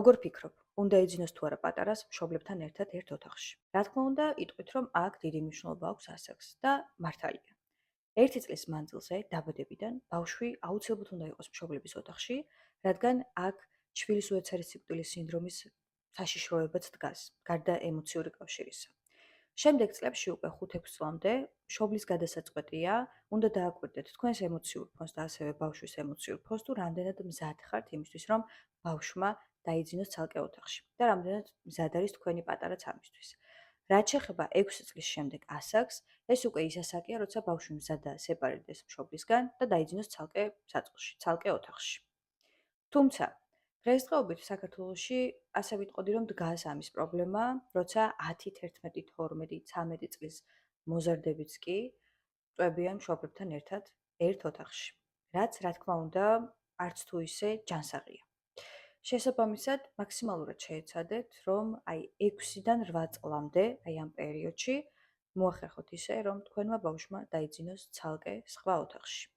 როგორ ფიქრობ, უნდა ეძინოს თუ არა პატარას მშობლებთან ერთად ერთ ოთახში? რა თქმა უნდა, იტყვით, რომ აქ დიდი მნიშვნელობა აქვს ასაკს და მართალია. 1 წლის მანძილზე დაბადებიდან ბავშვი აუცილებლად უნდა იყოს მშობლების ოთახში, რადგან აქ შვილის უეცარი სიკვდილის სინდრომის საშიშროებაც დგას, გარდა ემოციური კავშირისა. შემდეგ წლებში უკვე 5-6 წლამდე მშობლის გადასაწყვეტია, უნდა დააკვირდეთ თქვენს ემოციურ ფონს და ასევე ბავშვის ემოციურ ფონს თუ რამდენად მზად ხართ იმისთვის, რომ ბავშვმა დაიძინოს ცალკე ოთახში და რამდენად მზად არის თქვენი პატარაც ამისთვის. რაც შეეხება 6 წლის შემდეგ ასაკს, ეს უკვე ის ასაკია, როცა ბავშვი მზადაა სეპარირდეს მშობლისგან და დაიძინოს ცალკე საწყლში, ცალკე ოთახში. თუმცა, დღესდღეობით საქართველოში ასე ვიტყოდი, რომ დგას ამის პრობლემა, როცა 10, 11, 12, 13 წლის მოზარდებიც კი წვებიან მშობლებთან ერთად ერთ ოთახში, რაც, რა თქმა უნდა, არც თუ ისე ჯანსაღია. შესაბამისად, მაქსიმალურად შეეცადეთ, რომ აი 6-დან 8 წლამდე, აი ამ პერიოდში მოახერხოთ ისე, რომ თქვენმა ბავშვმა დაიძინოს ცალკე სხვა ოთახში.